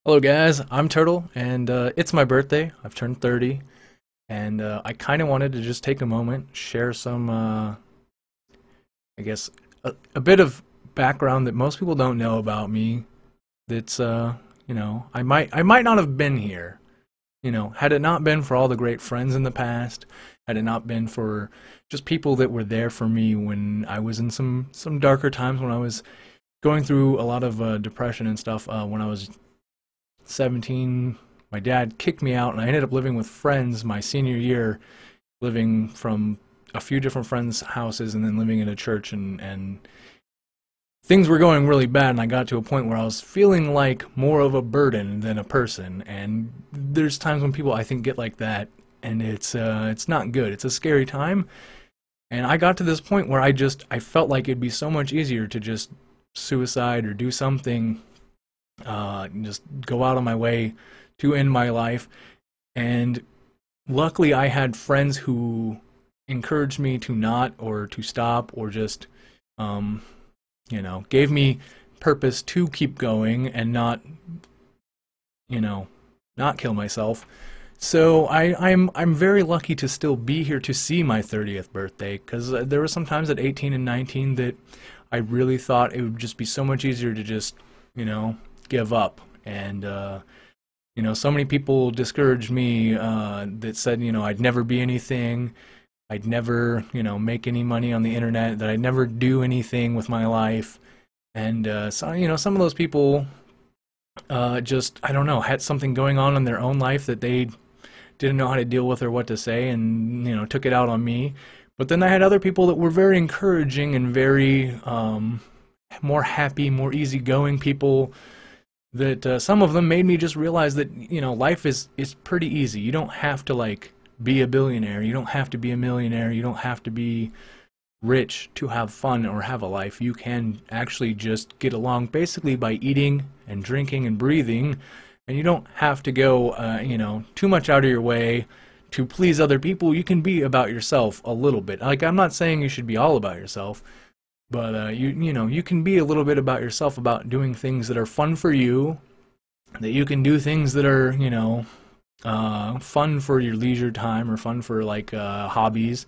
Hello guys, I'm Turtle, and it's my birthday. I've turned 30, and I kind of wanted to just take a moment, share some, I guess, a bit of background that most people don't know about me. That's, I might not have been here. Had it not been for all the great friends in the past, had it not been for just people that were there for me when I was in some darker times, when I was going through a lot of depression and stuff, when I was 17, my dad kicked me out, and I ended up living with friends my senior year, living from a few different friends' houses and then living in a church, and things were going really bad, and I got to a point where I was feeling like more of a burden than a person. And there's times when people, I think, get like that, and it's not good. It's a scary time. And I got to this point where I felt like it'd be so much easier to just suicide or do something, just go out of my way to end my life. And luckily I had friends who encouraged me to not, or to stop, or just gave me purpose to keep going and not kill myself. So I'm very lucky to still be here to see my 30th birthday, because there were some times at 18 and 19 that I really thought it would just be so much easier to just give up. And so many people discouraged me, that said I'd never be anything, I'd never make any money on the internet, that I'd never do anything with my life. And so some of those people just, I don't know, had something going on in their own life that they didn't know how to deal with or what to say, and took it out on me. But then I had other people that were very encouraging and very more happy, more easygoing people, that some of them made me just realize that life is pretty easy. You don't have to like be a billionaire, you don't have to be a millionaire, you don't have to be rich to have fun or have a life. You can actually just get along basically by eating and drinking and breathing, and you don't have to go too much out of your way to please other people. You can be about yourself a little bit. Like, I'm not saying you should be all about yourself, but you can be a little bit about yourself, about doing things that are fun for you, that you can do things that are fun for your leisure time, or fun for like hobbies.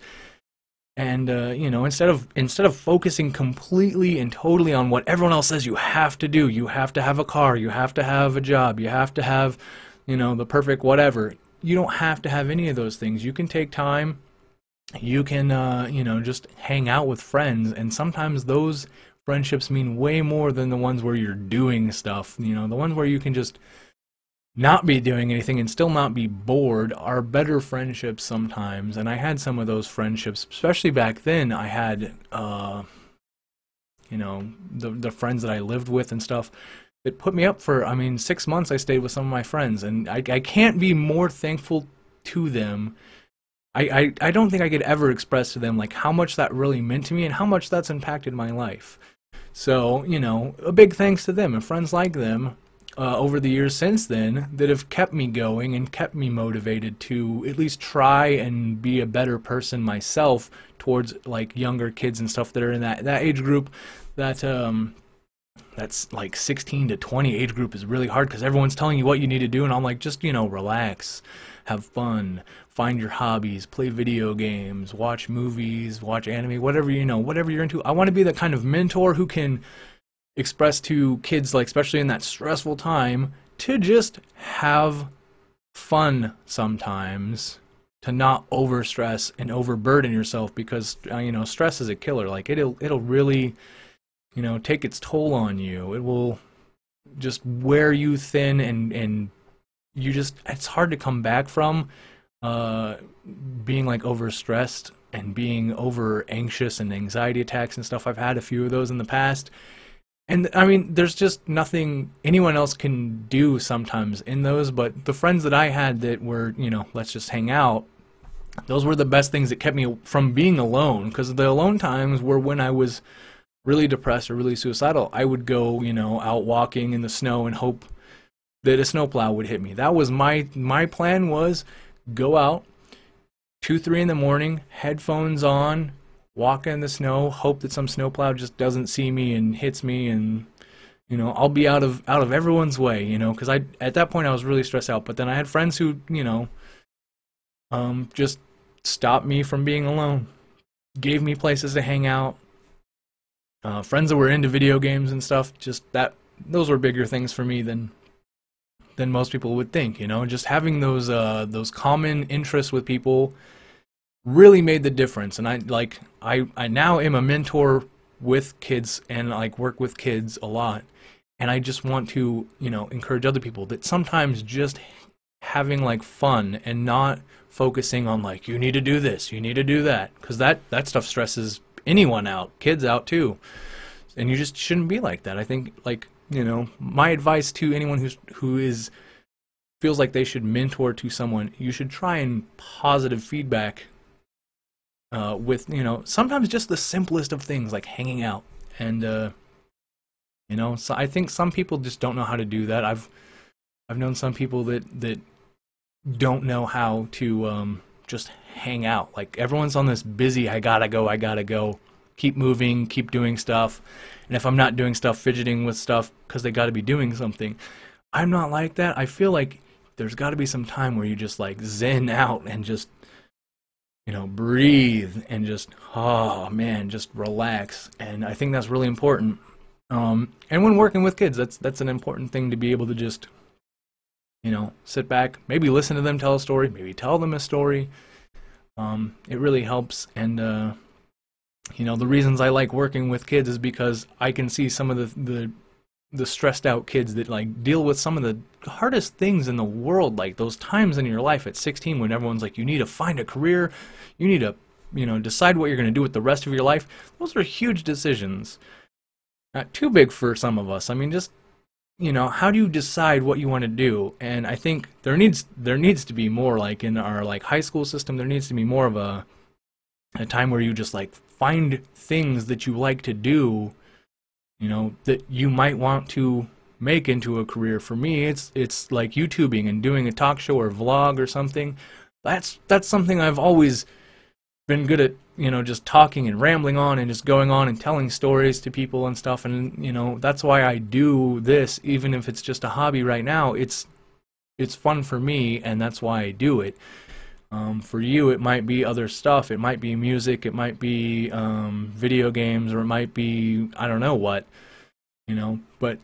And instead of focusing completely and totally on what everyone else says you have to do, you have to have a car, you have to have a job, you have to have the perfect whatever. You don't have to have any of those things. You can take time. You can just hang out with friends, and sometimes those friendships mean way more than the ones where you're doing stuff. The ones where you can just not be doing anything and still not be bored are better friendships sometimes. And I had some of those friendships, especially back then. I had the friends that I lived with and stuff that put me up for, 6 months I stayed with some of my friends, and I can't be more thankful to them. I don't think I could ever express to them like how much that really meant to me and how much that's impacted my life. So a big thanks to them and friends like them over the years since then, that have kept me going and kept me motivated to at least try and be a better person myself towards like younger kids and stuff that are in that age group. That's like 16 to 20 age group is really hard, because everyone's telling you what you need to do, and I'm like, just relax, have fun, find your hobbies, play video games, watch movies, watch anime, whatever whatever you're into. I want to be that kind of mentor who can express to kids, like especially in that stressful time, to just have fun sometimes, to not overstress and overburden yourself, because stress is a killer. Like it'll really take its toll on you. It will just wear you thin, and you just, it's hard to come back from being like overstressed and being over anxious, and anxiety attacks and stuff. I've had a few of those in the past. And there's just nothing anyone else can do sometimes in those. But the friends that I had that were, let's just hang out, those were the best things that kept me from being alone. Because the alone times were when I was really depressed or really suicidal. I would go, out walking in the snow and hope that a snowplow would hit me. That was my plan, was go out 2, 3 in the morning, headphones on, walk in the snow, hope that some snowplow just doesn't see me and hits me, and I'll be out of everyone's way, because at that point I was really stressed out. But then I had friends who, just stopped me from being alone, gave me places to hang out. Friends that were into video games and stuff. Those were bigger things for me than most people would think. Just having those common interests with people really made the difference. And I now am a mentor with kids and like work with kids a lot. And I just want to, encourage other people that sometimes just having like fun and not focusing on like, you need to do this, you need to do that, because that stuff stresses anyone out, kids out too. And you just shouldn't be like that. I think like, my advice to anyone who feels like they should mentor to someone, you should try and positive feedback with, sometimes just the simplest of things like hanging out. And so I think some people just don't know how to do that. I've known some people that don't know how to just hang out. Like everyone's on this busy, I gotta go, keep moving, keep doing stuff. And if I'm not doing stuff, fidgeting with stuff because they got to be doing something. I'm not like that. I feel like there's got to be some time where you just like zen out and just, breathe and just, oh man, just relax. And I think that's really important. And when working with kids, that's an important thing, to be able to just, sit back, maybe listen to them tell a story, maybe tell them a story. It really helps. And the reasons I like working with kids is because I can see some of the stressed out kids that like deal with some of the hardest things in the world, like those times in your life at 16 when everyone's like, you need to find a career, you need to, decide what you're going to do with the rest of your life. Those are huge decisions. Not too big for some of us. I mean, just, how do you decide what you want to do? And I think there needs to be more, like in our like high school system, there needs to be more of a time where you just like find things that you like to do, that you might want to make into a career. For me, it's like YouTubing and doing a talk show or vlog or something. That's something I've always been good at, just talking and rambling on and just going on and telling stories to people and stuff. And that's why I do this, even if it's just a hobby right now. It's fun for me, and that's why I do it. For you, it might be other stuff. It might be music. It might be video games, or it might be I don't know what. But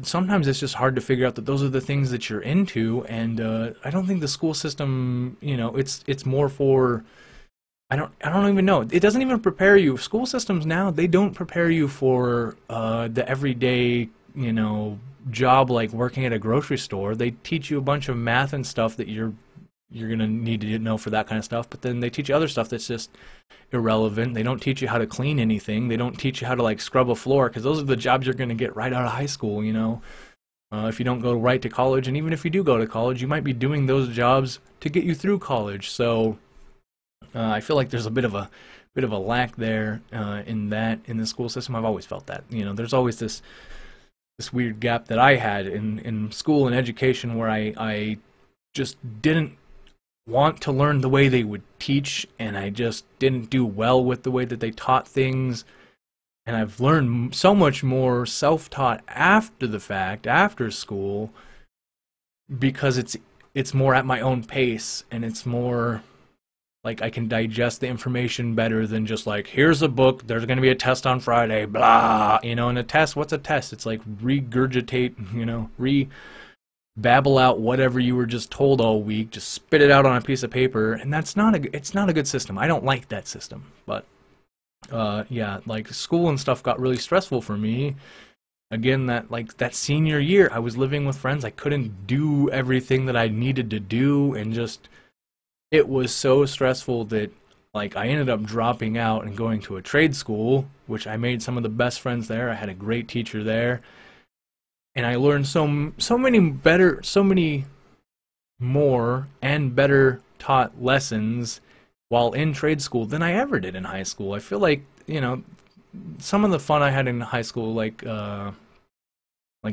sometimes it's just hard to figure out that those are the things that you're into. And I don't think the school system, it's more for. I don't even know. It doesn't even prepare you. School systems now, they don't prepare you for the everyday, job like working at a grocery store. They teach you a bunch of math and stuff that you're going to need to know for that kind of stuff, but then they teach you other stuff that's just irrelevant. They don't teach you how to clean anything. They don't teach you how to like scrub a floor, because those are the jobs you're going to get right out of high school, if you don't go right to college. And even if you do go to college, you might be doing those jobs to get you through college. So I feel like there's a bit of a lack there in the school system. I've always felt that, there's always this weird gap that I had in school and education, where I just didn't want to learn the way they would teach, and I just didn't do well with the way that they taught things. And I've learned so much more self-taught after the fact, after school, because it's more at my own pace, and it's more like I can digest the information better than just like, here's a book, there's going to be a test on Friday, blah, and a test, what's a test? It's like regurgitate, babble out whatever you were just told all week, just spit it out on a piece of paper, and it's not a good system. I don't like that system. But yeah, like school and stuff got really stressful for me. Again, that senior year, I was living with friends. I couldn't do everything that I needed to do, and just it was so stressful that like I ended up dropping out and going to a trade school, which I made some of the best friends there. I had a great teacher there. And I learned so many more and better taught lessons while in trade school than I ever did in high school. I feel like, some of the fun I had in high school, like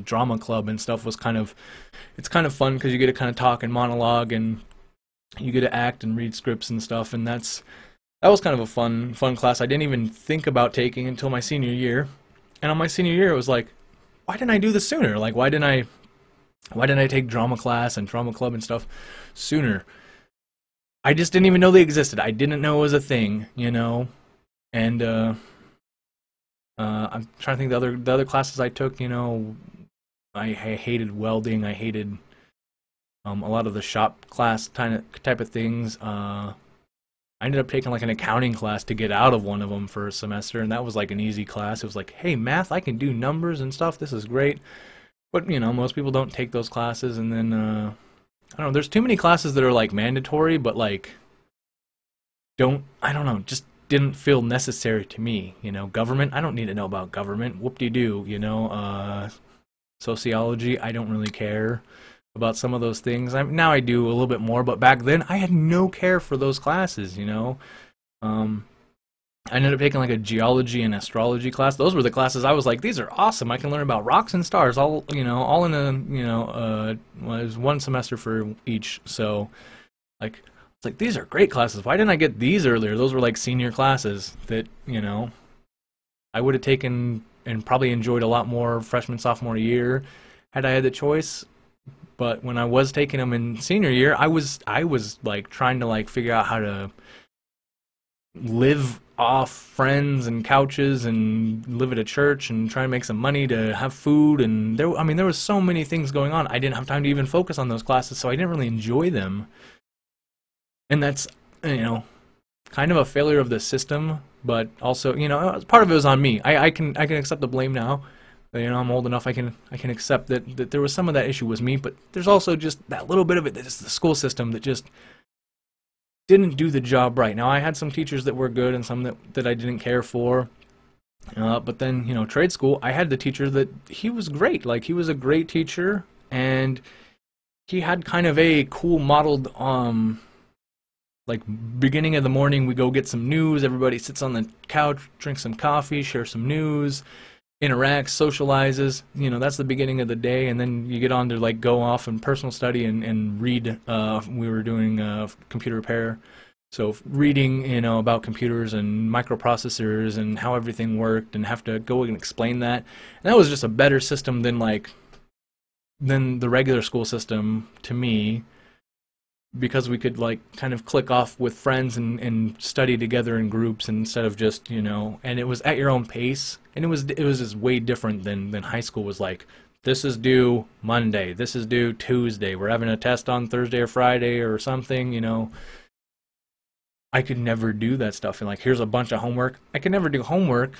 drama club and stuff, was it's kind of fun because you get to kind of talk and monologue, and you get to act and read scripts and stuff, and that was kind of a fun class I didn't even think about taking until my senior year. And on my senior year, it was like, why didn't I do this sooner? Like, why didn't I take drama class and drama club and stuff sooner? I just didn't even know they existed. I didn't know it was a thing, you know. And I'm trying to think the other classes I took. You know, I hated welding. I hated a lot of the shop class type of things. I ended up taking like an accounting class to get out of one of them for a semester, and that was like an easy class. It was like, hey, math, I can do numbers and stuff. This is great. But, you know, most people don't take those classes, and then, I don't know, there's too many classes that are, like, mandatory, but, like, I don't know, just didn't feel necessary to me, you know. Government, I don't need to know about government, whoop-de-doo, you know. Sociology, I don't really care about some of those things. Now I do a little bit more, but back then, I had no care for those classes, you know. I ended up taking like a geology and astrology class. Those were the classes I was like, these are awesome. I can learn about rocks and stars, all you know, all in a was one semester for each. So, like, it's like these are great classes. Why didn't I get these earlier? Those were like senior classes that I would have taken and probably enjoyed a lot more freshman sophomore year had I had the choice. But when I was taking them in senior year, I was like trying to like figure out how to live off friends and couches and live at a church and try and make some money to have food, and there was so many things going on. I didn't have time to even focus on those classes, so I didn't really enjoy them. And that's, kind of a failure of the system, but also, part of it was on me. I can accept the blame now. I'm old enough, I can accept that there was some of that issue was me, but there's also just that little bit of it that is the school system that just didn't do the job right. Now, I had some teachers that were good and some that I didn't care for. But then, trade school, I had the teacher that he was great. Like, he was a great teacher, and he had kind of a cool modeled, like, beginning of the morning, we go get some news. Everybody sits on the couch, drinks some coffee, shares some news, interacts, socializes. That's the beginning of the day, and then you get on to like go off and personal study and read. We were doing computer repair, so reading about computers and microprocessors and how everything worked, and have to go and explain that. And that was just a better system than the regular school system to me, because we could like kind of click off with friends and study together in groups instead of just and it was at your own pace, and it was just way different than high school was like, this is due Monday, this is due Tuesday, we're having a test on Thursday or Friday or something. I could never do that stuff, and like, here's a bunch of homework. I could never do homework.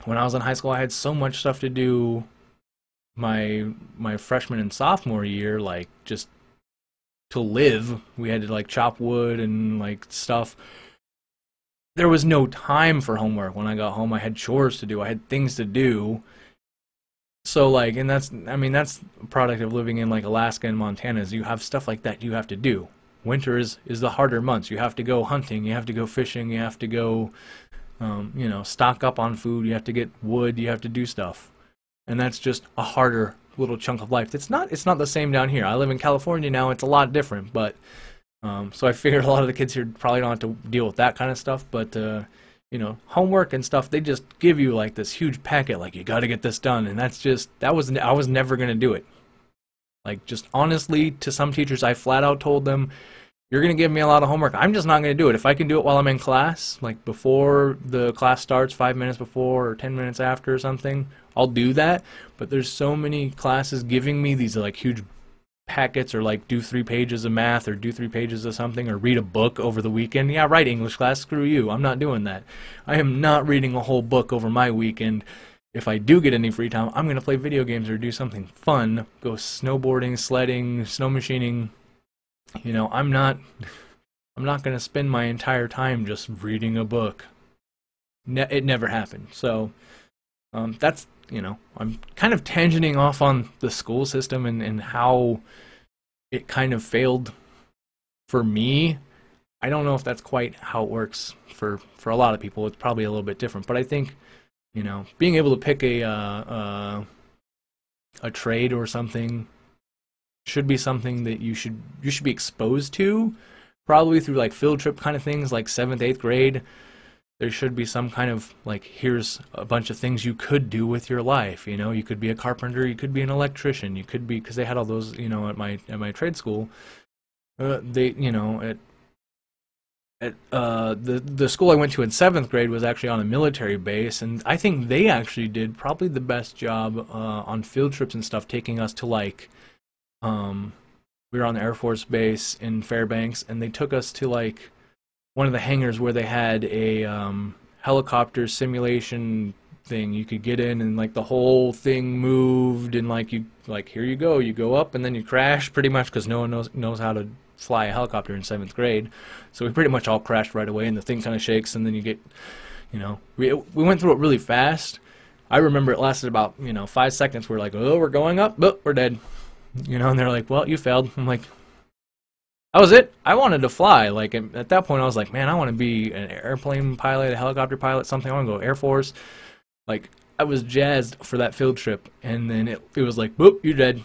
When I was in high school, I had so much stuff to do my freshman and sophomore year, like just to live. We had to like chop wood and like stuff. There was no time for homework. When I got home, I had chores to do. I had things to do. So like, and that's a product of living in like Alaska and Montana, is you have stuff like that you have to do. Winter is the harder months. You have to go hunting, you have to go fishing, you have to go stock up on food, you have to get wood, you have to do stuff. And that's just a harder little chunk of life. It's not the same down here. I live in California now. It's a lot different, but so I figured a lot of the kids here probably don't have to deal with that kind of stuff. But homework and stuff, they just give you like this huge packet, like you got to get this done, and I was never gonna do it. Like, just honestly, to some teachers, I flat out told them, you're going to give me a lot of homework, I'm just not going to do it. If I can do it while I'm in class, like before the class starts, 5 minutes before or 10 minutes after or something, I'll do that. But there's so many classes giving me these like huge packets, or like do 3 pages of math or do 3 pages of something, or read a book over the weekend. Yeah, right, English class, screw you. I'm not doing that. I am not reading a whole book over my weekend. If I do get any free time, I'm going to play video games or do something fun, go snowboarding, sledding, snow machining. I'm not going to spend my entire time just reading a book. It never happened. So that's, I'm kind of tangenting off on the school system and how it kind of failed for me. I don't know if that's quite how it works for a lot of people. It's probably a little bit different, but I think being able to pick a trade or something should be something that you should be exposed to, probably through like field trip kind of things, like 7th, 8th grade. there should be some kind of, like, here's a bunch of things you could do with your life. You know, you could be a carpenter, you could be an electrician, you could be, because they had all those, you know, at my trade school. They, you know, the school I went to in 7th grade was actually on a military base, and I think they actually did probably the best job on field trips and stuff, taking us to, like, we were on the Air Force Base in Fairbanks, and they took us to, like, one of the hangars where they had a helicopter simulation thing. You could get in, and, like, the whole thing moved, and, like, here you go up, and then you crash, pretty much, because no one knows how to fly a helicopter in 7th grade. So we pretty much all crashed right away, and the thing kind of shakes, and then you get, you know, we went through it really fast. I remember it lasted about, you know, 5 seconds. We're like, oh, we're going up, but we're dead. You know, and they're like, well, you failed. I'm like, that was it. I wanted to fly. Like, at that point, I was like, man, I want to be an airplane pilot, a helicopter pilot, something. I want to go Air Force. Like, I was jazzed for that field trip, and then it was like, boop, you're dead.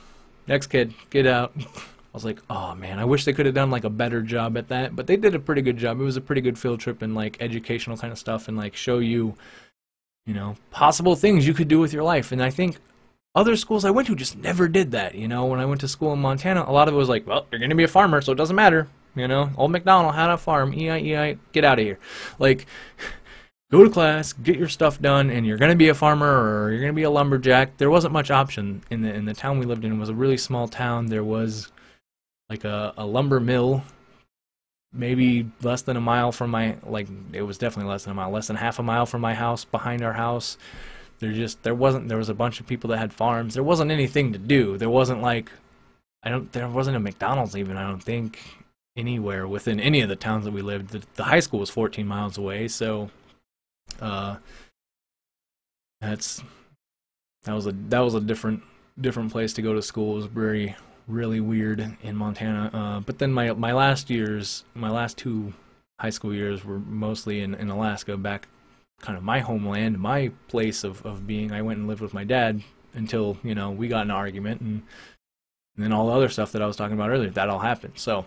Next kid, get out. I was like, oh man, I wish they could have done, like, a better job at that, but they did a pretty good job. It was a pretty good field trip, and, like, educational kind of stuff, and, like, show you, you know, possible things you could do with your life. And I think other schools I went to just never did that. You know, when I went to school in Montana, a lot of it was like, well, you're gonna be a farmer, so it doesn't matter. You know, old MacDonald had a farm, E-I-E-I, get out of here. Like, go to class, get your stuff done, and you're gonna be a farmer or you're gonna be a lumberjack. There wasn't much option in the town we lived in. It was a really small town. There was, like, a lumber mill, maybe less than a mile from my, like, it was definitely less than a mile, less than half a mile from my house, behind our house. There was a bunch of people that had farms. There wasn't anything to do. There wasn't, like, there wasn't a McDonald's even, I don't think, anywhere within any of the towns that we lived. The high school was 14 miles away, so that was a different place to go to school. It was really weird in Montana. But then my last 2 high school years were mostly in Alaska, back kind of my homeland, my place of being. I went and lived with my dad until, you know, we got in an argument, and then all the other stuff that I was talking about earlier, that all happened. So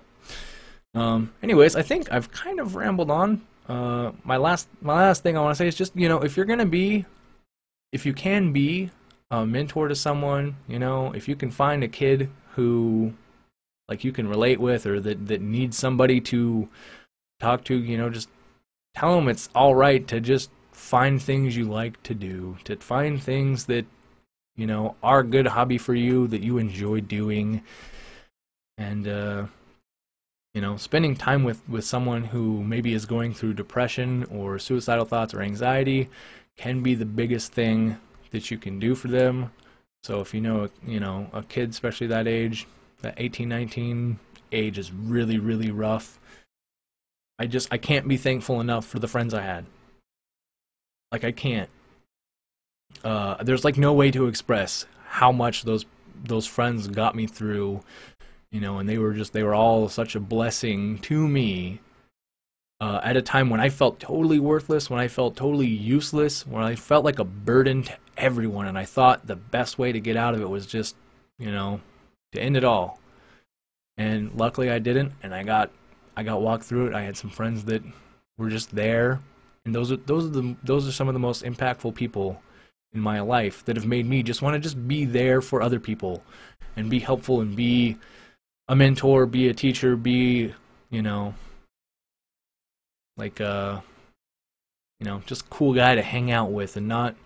anyways, I think I've kind of rambled on. My last thing I want to say is just, you know, if you can be a mentor to someone, you know, if you can find a kid who, like, you can relate with, or that needs somebody to talk to, you know, just tell them it's all right to just find things you like to do, to find things that, you know, are a good hobby for you, that you enjoy doing. And you know, spending time with someone who maybe is going through depression or suicidal thoughts or anxiety can be the biggest thing that you can do for them. So if you know a kid, especially that age, that 18, 19 age, is really, really rough. I can't be thankful enough for the friends I had. Like, I can't. There's, like, no way to express how much those friends got me through, you know, and they were all such a blessing to me at a time when I felt totally worthless, when I felt totally useless, when I felt like a burden to everyone, and I thought the best way to get out of it was just, you know, to end it all. And luckily I didn't, and I got walked through it. I had some friends that were just there, and those are some of the most impactful people in my life that have made me just want to just be there for other people and be helpful and be a mentor, be a teacher, be, you know, like you know, just a cool guy to hang out with, and not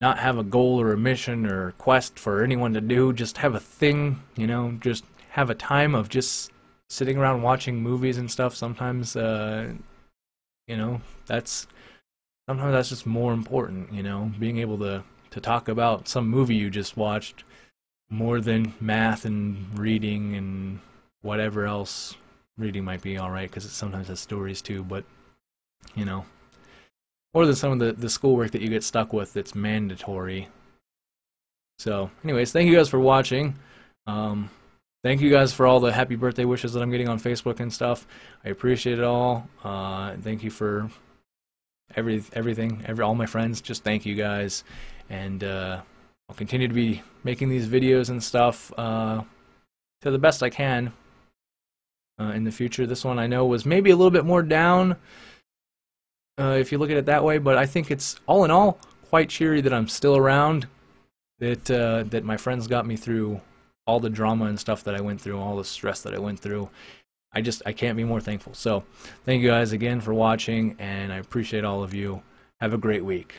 have a goal or a mission or a quest for anyone to do. Just have a thing, you know, just have a time of just sitting around watching movies and stuff. Sometimes you know, sometimes that's just more important, you know, being able to talk about some movie you just watched more than math and reading and whatever else. Reading might be alright because it sometimes has stories too, but, you know, more than some of the schoolwork that you get stuck with that's mandatory. So anyways, thank you guys for watching. Thank you guys for all the happy birthday wishes that I'm getting on Facebook and stuff. I appreciate it all. Thank you for everything, all my friends. Just thank you guys, and I'll continue to be making these videos and stuff to the best I can in the future. This one I know was maybe a little bit more down if you look at it that way. But I think it's all in all quite cheery that I'm still around, that my friends got me through all the drama and stuff that I went through, all the stress that I went through. I can't be more thankful. So thank you guys again for watching, and I appreciate all of you. Have a great week.